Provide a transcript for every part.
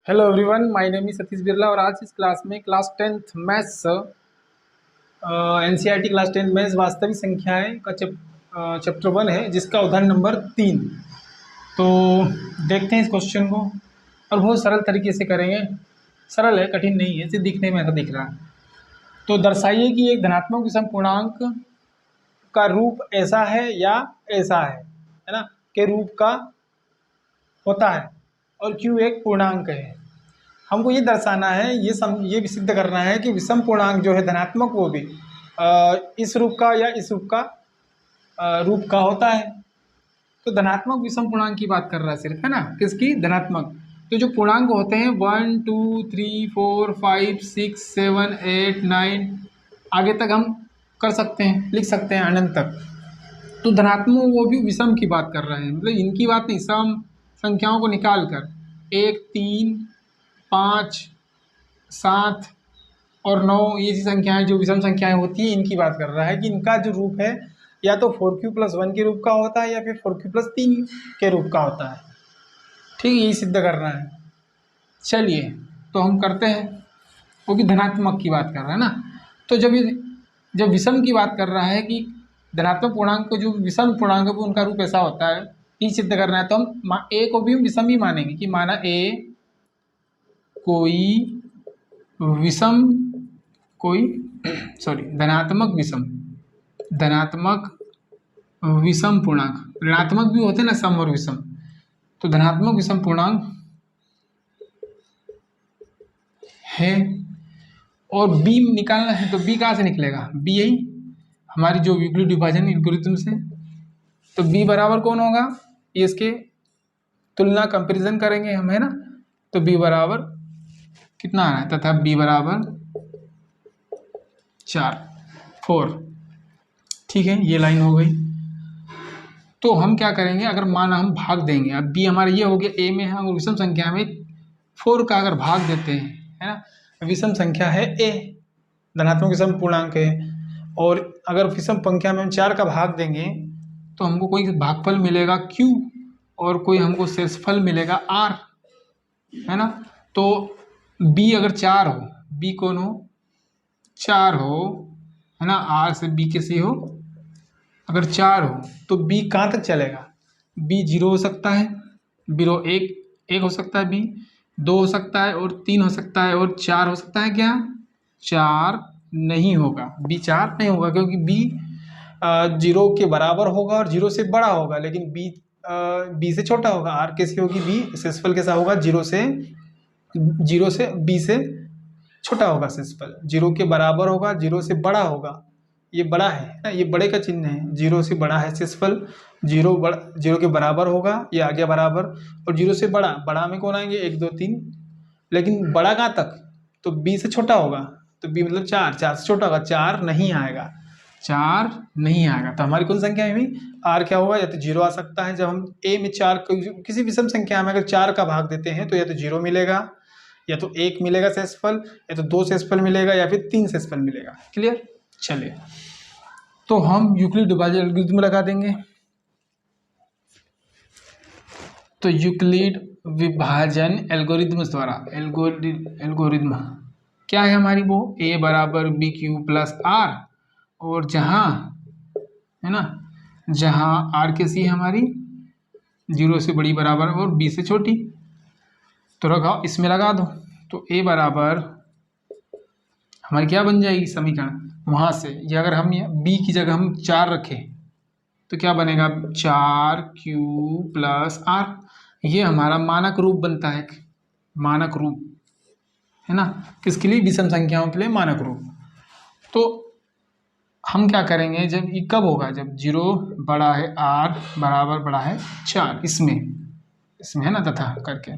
Hello everyone, my name is Satish Birla और आज इस क्लास में class 10th maths NCERT class 10 maths वास्तविक संख्याएं का चैप्टर 1 है, जिसका उदाहरण नंबर 3। तो देखते हैं इस क्वेश्चन को और बहुत सरल तरीके से करेंगे। सरल है, कठिन नहीं है, सिर्फ दिखने में ऐसा दिख रहा है। तो दर्शाइए कि एक धनात्मक विषम पूर्णांक का रूप ऐसा है या ऐसा है ना, के रूप का होता है और क्यों एक पूर्णांक है। हमको ये दर्शाना है, ये भी सिद्ध करना है कि विषम पूर्णांक जो है धनात्मक, वो भी इस रूप का या इस रूप का होता है। तो धनात्मक विषम पूर्णांक की बात कर रहा है सिर्फ, है ना, किसकी? धनात्मक। तो जो पूर्णांक होते हैं 1 2 3 4 5 6 7 8 9 आगे तक हम कर सकते हैं, लिख सकते हैं अनंत तक। तो धनात्मक वो भी विषम की बात कर रहे हैं, मतलब इनकी बात नहीं, सम संख्याओं को निकाल कर 1 3 5 7 और 9 ये सी संख्याएं जो विषम संख्याएं होती हैं, इनकी बात कर रहा है कि इनका जो रूप है या तो 4q+1 के रूप का होता है या फिर 4q+3 के रूप का होता है। ठीक, यही सिद्ध करना है। चलिए तो हम करते हैं, वो भी धनात्मक की बात कर रहा है ना। तो जब विषम की बात कर रहा है कि धनात्मक पूर्णांक को जो विषम पूर्णांक है वो उनका रूप ऐसा होता है, ये सिद्ध करना है। तो हम ए को भी विषम ही मानेंगे कि माना ए कोई धनात्मक विषम पूर्णांक, ऋणात्मक भी होते हैं ना, सम और विषम। तो धनात्मक विषम पूर्णांक है और बी निकालना है। तो बी कहाँ से निकलेगा? बी यही हमारी जो यूक्लिड विभाजन एल्गोरिथम से। तो बी बराबर कौन होगा? ये इसके तुलना कंपैरिजन करेंगे हम, है ना। तो बी बराबर कितना आ रहा है, तथा बी बराबर 4 ठीक है, ये लाइन हो गई। तो हम क्या करेंगे, अगर माना हम भाग देंगे, अब बी हमारा ये हो गया, ए में हम विषम संख्या में 4 का अगर भाग देते हैं, है ना, विषम संख्या है ए, धनात्मक विषम पूर्णांक है, और अगर विषम संख्या में हम 4 का भाग देंगे तो हमको कोई भागफल मिलेगा q और कोई हमको शेषफल मिलेगा r, है ना। तो b अगर 4 हो, b कौन हो? 4 हो, है ना, r से b कैसी हो? अगर 4 हो तो b कहाँ तक चलेगा? b 0 हो सकता है, b 1 हो सकता है, b 2 हो सकता है और 3 हो सकता है और 4 हो सकता है। क्या 4 नहीं होगा? b 4 नहीं होगा क्योंकि b 0 के बराबर होगा और 0 से बड़ा होगा, लेकिन b से छोटा होगा। r कैसी होगी? b शेषफल कैसा होगा? 0 से b से छोटा होगा शेषफल, 0 के बराबर होगा, 0 से बड़ा होगा। ये बड़ा है ना, ये बड़े का चिन्ह है, 0 से बड़ा है शेषफल, 0 के बराबर होगा, ये आ गया बराबर, और 0 से बड़ा में कौन आएंगे? 1 2 3, लेकिन बड़ा कहाँ तक? तो b से छोटा होगा, तो b मतलब 4 से छोटा होगा, 4 नहीं आएगा, 4 नहीं आएगा। तो हमारी कौन संख्या हुई? r क्या होगा? या तो 0 आ सकता है, जब हम a में 4 किसी विषम संख्या में अगर 4 का भाग देते हैं तो या तो 0 मिलेगा, या तो 1 मिलेगा शेषफल, या तो 2 शेषफल मिलेगा, या फिर 3 शेषफल मिलेगा। क्लियर? चलिए तो हम यूक्लिड विभाजन एल्गोरिथम लगा देंगे। तो यूक्लिड विभाजन एल्गोरिथम द्वारा एल्गोरिथम क्या है हमारी? वो a बराबर BQ+R, और जहाँ, है ना, जहाँ r कैसी है हमारी? 0 से बड़ी बराबर और b से छोटी। तो रखा, इसमें लगा दो। तो a बराबर हमारी क्या बन जाएगी समीकरण? वहाँ से ये अगर हम b की जगह हम 4 रखें तो क्या बनेगा? 4q+r। ये हमारा मानक रूप बनता है, मानक रूप, है ना, किसके लिए? विषम संख्याओं के लिए मानक रूप। तो हम क्या करेंगे, जब ये कब होगा? जब 0 बड़ा है, r बराबर बड़ा है 4, इसमें है ना, तथा करके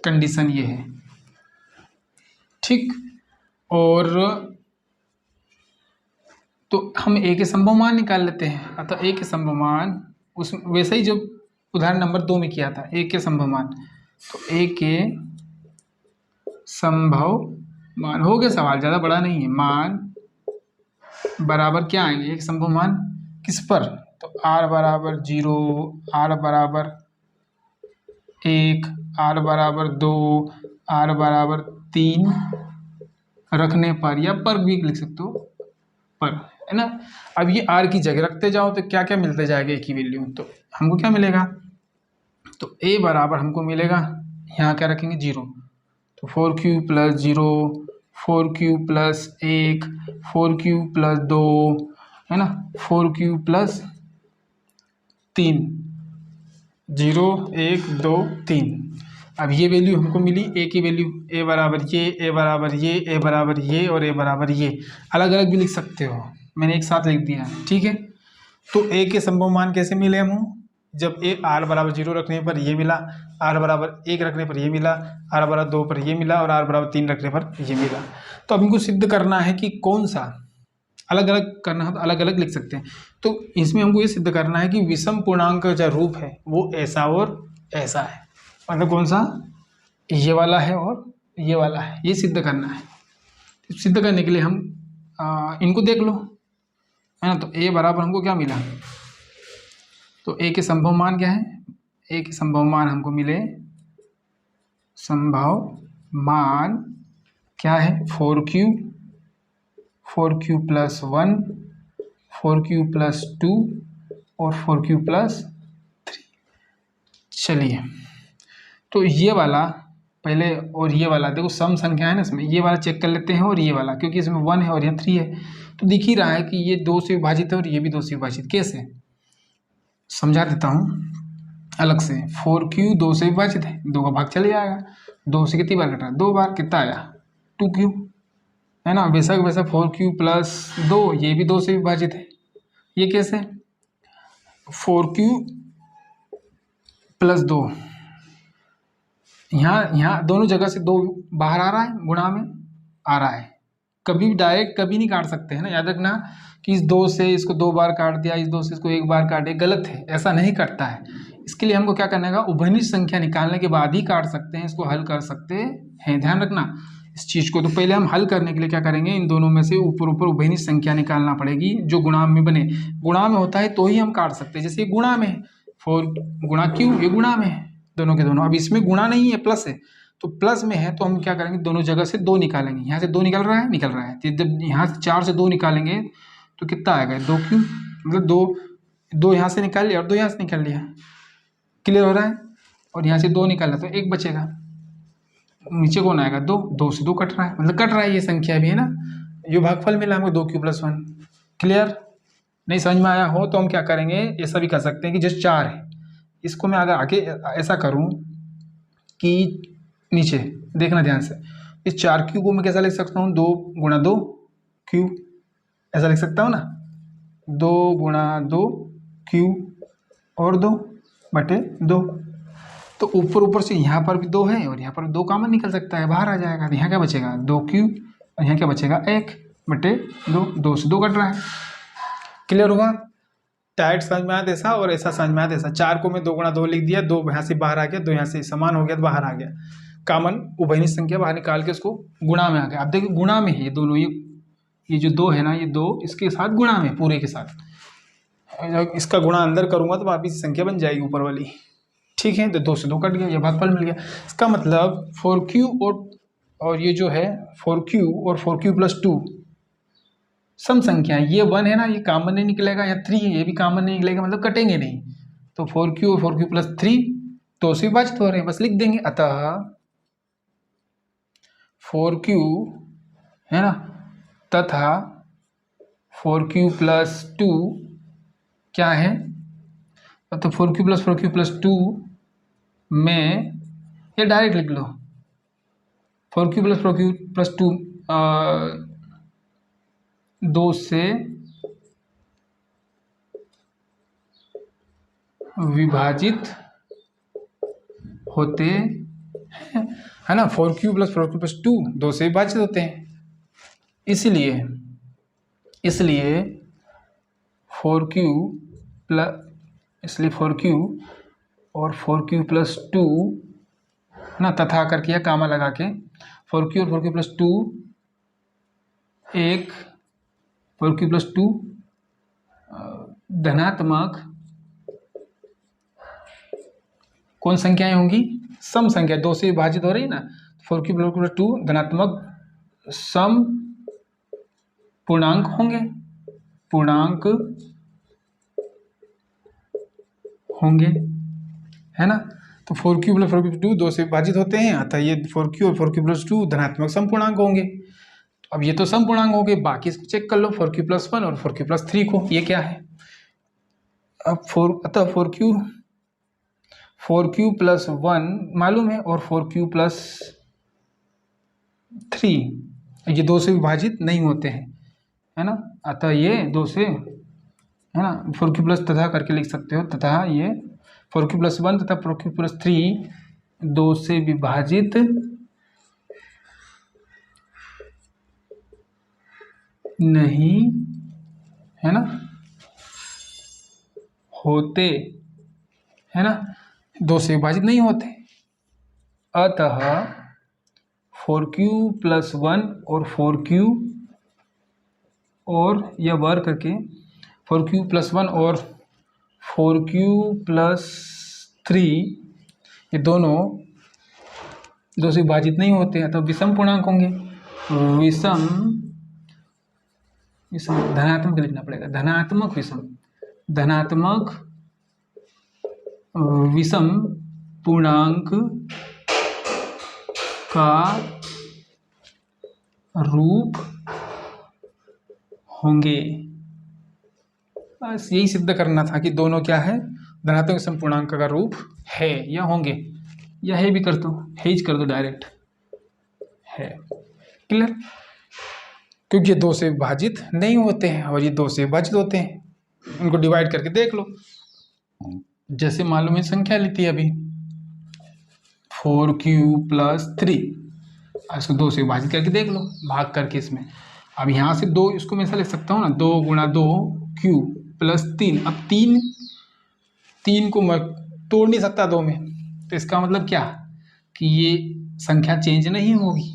कंडीशन ये है, ठीक। और तो हम a के संभव मान निकाल लेते हैं। अतः a के संभव मान उस वैसे ही जो उदाहरण नंबर 2 में किया था, a के संभव मान। तो a के संभव मान हो गया, सवाल ज़्यादा बड़ा नहीं है। मान बराबर क्या आएंगे? एक संभव मान किस पर? तो r बराबर 0, r बराबर 1, r बराबर 2, r बराबर 3 रखने पर, या पर भी लिख सकते हो, पर, है ना। अब ये r की जगह रखते जाओ तो क्या क्या मिलते जाएगा, एक ही वैल्यू, तो हमको क्या मिलेगा, तो a बराबर हमको मिलेगा, यहाँ क्या रखेंगे 0, तो 4q plus 0, 4q plus 1, 4q plus 2, है ना, 4q प्लस 3, 0 1 2 3। अब ये वैल्यू हमको मिली ए की वैल्यू, ए बराबर ये, ए बराबर ये, ए बराबर ये और ए बराबर ये, अलग अलग भी लिख सकते हो, मैंने एक साथ लिख दिया है, ठीक है। तो ए के संभव मान कैसे मिले हम, जब ए आर बराबर 0 रखने पर ये मिला, आर बराबर 1 रखने पर ये मिला, आर बराबर 2 पर ये मिला और आर बराबर 3 रखने पर ये मिला। तो अब इनको सिद्ध करना है कि कौन सा, अलग अलग करना है तो अलग अलग लिख सकते हैं। तो इसमें हमको ये सिद्ध करना है कि विषम पूर्णांक का जो रूप है वो ऐसा और ऐसा है, मतलब कौन सा, ये वाला है और ये वाला है, ये सिद्ध करना है। तो सिद्ध करने के लिए हम इनको देख लो, है ना। तो ए बराबर हमको क्या मिला, तो ए के संभव मान क्या है, ए के संभव मान हमको मिले, संभव मान क्या है 4q, 4q plus 1, 4q plus 2 और 4q प्लस 3। चलिए, तो ये वाला पहले और ये वाला देखो सम संख्या है ना, इसमें ये वाला चेक कर लेते हैं और ये वाला, क्योंकि इसमें 1 है और यहाँ 3 है, तो दिख ही रहा है कि ये 2 से विभाजित है और ये भी 2 से विभाजित। कैसे समझा देता हूँ अलग से, 4q 2 से विभाजित है, 2 का भाग चले जाएगा, 2 से कितनी बार कटा, 2 बार, कितना आया 2q, है ना। वैसा वैसा 4q प्लस 2 ये भी 2 से विभाजित है, ये कैसे 4q प्लस 2, यहाँ दोनों जगह से 2 बाहर आ रहा है, गुणा में आ रहा है, कभी डायरेक्ट कभी नहीं काट सकते हैं ना, याद रखना कि इस 2 से इसको 2 बार काट दिया, इस 2 से इसको 1 बार काटे, गलत है, ऐसा नहीं कटता है। इसके लिए हमको क्या करना है, उभयनिष्ठ संख्या निकालने के बाद ही काट सकते हैं, इसको हल कर सकते हैं, ध्यान रखना इस चीज़ को। तो पहले हम हल करने के लिए क्या करेंगे, इन दोनों में से ऊपर ऊपर उभयनिष्ठ संख्या निकालना पड़ेगी जो गुणा में बने, गुणा में होता है तो ही हम काट सकते हैं। जैसे गुणा में 4 गुणा q, ये गुणा में है दोनों के दोनों, अब इसमें गुणा नहीं है प्लस है, तो प्लस में है तो हम क्या करेंगे, दोनों जगह से 2 निकालेंगे, यहाँ से 2 निकल रहा है, तो जब यहाँ से 4 से 2 निकालेंगे तो कितना आएगा 2q, मतलब 2 यहाँ से निकाल लिया और 2 यहाँ से निकाल लिया, क्लियर हो रहा है। और यहाँ से 2 निकाला तो 1 बचेगा, नीचे कौन आएगा 2, 2 से 2 कट रहा है, मतलब कट रहा है ये संख्या भी, है ना। ये भागफल मिला हमको 2q प्लस 1, क्लियर। नहीं समझ में आया हो तो हम क्या करेंगे, ऐसा भी कर सकते हैं कि जैसे 4 है, इसको मैं अगर आगे ऐसा करूँ कि नीचे देखना ध्यान से, इस 4q को मैं कैसा लिख सकता हूँ, 2 गुणा 2 q, ऐसा लिख सकता हूँ ना, 2 गुणा 2 q और 2 बटे 2। तो ऊपर ऊपर से यहाँ पर भी 2 है और यहाँ पर 2 कॉमन निकल सकता है, बाहर आ जाएगा, तो यहाँ क्या बचेगा 2q और यहाँ क्या बचेगा 1 बटे 2, 2 से 2 कट रहा है, क्लियर होगा। डायरेक्ट समझ में आया ऐसा और ऐसा समझ में आया ऐसा। 4 को मैं 2 गुणा 2 लिख दिया, 2 यहाँ से बाहर आ गया, 2 यहाँ से समान हो गया तो बाहर आ गया, कॉमन उभयनिष्ठ संख्या बाहर निकाल के उसको गुणा में आ गया। अब देखिए गुणा में है ये दोनों, ये जो 2 है ना, ये 2 इसके साथ गुणा में पूरे के साथ, इसका गुणा अंदर करूँगा तो वापिस संख्या बन जाएगी ऊपर वाली, ठीक है। तो 2 से 2 कट गया, ये भागफल मिल गया। इसका मतलब 4q और ये जो है 4q और 4q प्लस 2 सम संख्या है, ये 1 है ना, ये कॉमन नहीं निकलेगा, या 3 है ये भी कॉमन नहीं निकलेगा, मतलब कटेंगे नहीं। तो 4q और 4q प्लस 3 2 से विभाजित हो रहे हैं, बस लिख देंगे, अतः 4q है ना तथा 4q प्लस 2 क्या है, तो 4q प्लस 2 में ये डायरेक्ट लिख लो, 4q प्लस 2 2 से विभाजित होते हैं, है ना। 4q प्लस 2 2 से विभाजित होते हैं, इसलिए 4q और 4q प्लस 2 है ना, तथा करके या कामा लगा के 4q और 4q प्लस 2 एक 4q प्लस 2 धनात्मक कौन संख्याएं होंगी, सम संख्या 2 से विभाजित हो रही है ना, 4 क्यूब प्लस 2 धनात्मक सम पूर्णांक होंगे, पूर्णांक होंगे, है ना। तो 4 क्यूब प्लस 4 क्यूब 2 2 से विभाजित होते हैं, अतः ये 4 क्यूब और 4 क्यूब प्लस 2 धनात्मक सम पूर्णांक होंगे। तो अब ये तो सम पूर्णांक हो गए, बाकी इसको चेक कर लो 4 क्यूब प्लस 1 और 4 क्यूब प्लस 3 को, ये क्या है। अब 4 अतः 4 क्यूब प्लस 1 मालूम है और 4 क्यूब प्लस 3 ये 2 से विभाजित नहीं होते हैं, है ना। अतः ये 2 से, है ना, 4 क्यूब प्लस तथा करके लिख सकते हो, तथा ये 4 क्यूब प्लस 1 तथा 4 क्यूब प्लस 3 2 से विभाजित नहीं, है ना, होते, है ना, 2 से विभाजित नहीं होते। अतः 4 क्यूब प्लस 1 और 4 क्यूब और यह वर्ग करके 4 क्यूब प्लस 1 और 4 क्यूब प्लस 3 ये दोनों 2 से विभाजित नहीं होते हैं, तो विषम पूर्णांक होंगे। विषम धनात्मक लिखना पड़ेगा, धनात्मक विषम पूर्णांक का रूप होंगे। बस यही सिद्ध करना था कि दोनों क्या है, धनात्मक विषम पूर्णांक का रूप है या होंगे, या है भी कर दो, हेज कर दो डायरेक्ट, है। क्लियर, क्योंकि ये 2 से विभाजित नहीं होते हैं और ये 2 से विभाजित होते हैं, उनको डिवाइड करके देख लो। जैसे मालूम है संख्या लेती है अभी 4 क्यूब प्लस 3, इसको 2 से विभाजित करके देख लो, भाग करके इसमें। अब यहाँ से 2 इसको मैं ऐसा लिख सकता हूँ ना, 2 गुणा 2 क्यूब प्लस 3। अब 3 को मैं तोड़ नहीं सकता 2 में, तो इसका मतलब क्या कि ये संख्या चेंज नहीं होगी।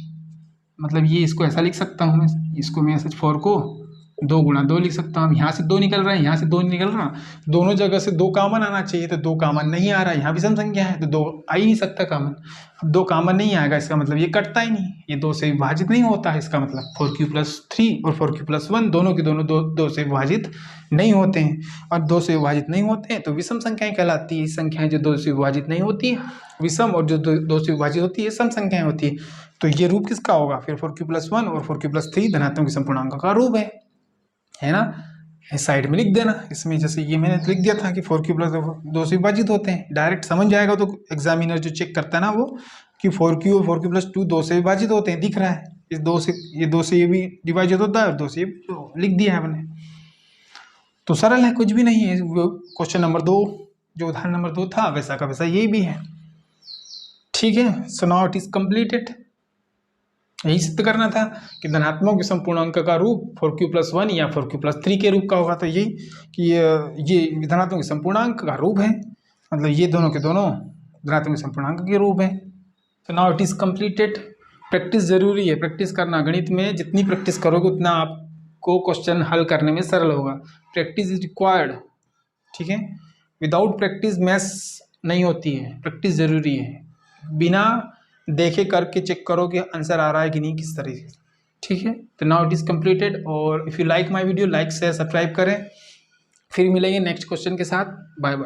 मतलब ये इसको ऐसा लिख सकता हूँ मैं, इसको मैं ऐसे 4 को 2 गुणा 2 लिख सकता हूँ। यहाँ से 2 निकल रहा है, यहाँ से 2 निकल रहा, दोनों जगह से 2 कामन आना चाहिए, तो 2 कामन नहीं आ रहा है। यहाँ विषम संख्या है तो 2 आ ही नहीं सकता कामन। अब 2 कामन नहीं आएगा, इसका मतलब ये कटता ही नहीं, ये 2 से विभाजित नहीं होता है। इसका मतलब 4 क्यूब प्लस 3 और 4 क्यूब प्लस 1 दोनों के दोनों 2 से विभाजित नहीं होते हैं, और 2 से विभाजित नहीं होते हैं तो विषम संख्याएं कहलाती है। संख्याएं जो 2 से विभाजित नहीं होती है विषम, और जो 2 से विभाजित होती है सम संख्याएं होती है। तो ये रूप किसका होगा फिर, 4 क्यूब प्लस 1 और 4 क्यूब प्लस 3 धनात्मक विषम पूर्णांक का रूप है ना। इस साइड में लिख देना, इसमें जैसे ये मैंने लिख दिया था कि 4 क्यूब प्लस 2 से विभाजित होते हैं, डायरेक्ट समझ जाएगा। तो एग्जामिनर जो चेक करता है ना वो कि 4 क्यूब और 4 क्यूब प्लस 2 2 से विभाजित होते हैं, दिख रहा है। इस 2 से ये भी डिवाइड होता है और 2 से लिख दिया है हमने, तो सरल है, कुछ भी नहीं है। क्वेश्चन नंबर 2 जो उदाहरण नंबर 2 था वैसा का वैसा ये भी है, ठीक है। So now it is completed. यही सिद्ध करना था कि धनात्मक विषम पूर्णांक का रूप 4 क्यूब प्लस 1 या 4 क्यूब प्लस 3 के रूप का होगा। तो यही कि ये धनात्मक विषम पूर्णांक का रूप है, मतलब ये दोनों के दोनों धनात्मक विषम पूर्णांक के रूप है। तो now it is completed. Practice जरूरी है, प्रैक्टिस करना। गणित में जितनी प्रैक्टिस करोगे उतना आपको क्वेश्चन हल करने में सरल होगा। प्रैक्टिस इज रिक्वायर्ड, ठीक है। विदाउट प्रैक्टिस मैथ्स नहीं होती है, प्रैक्टिस जरूरी है। बिना देखे करके चेक करो कि आंसर आ रहा है कि नहीं, किस तरीके से, ठीक है। तो नाउ इट इज कंप्लीटेड। और if you like my video, like share subscribe करें। फिर मिलेंगे नेक्स्ट क्वेश्चन के साथ। Bye bye.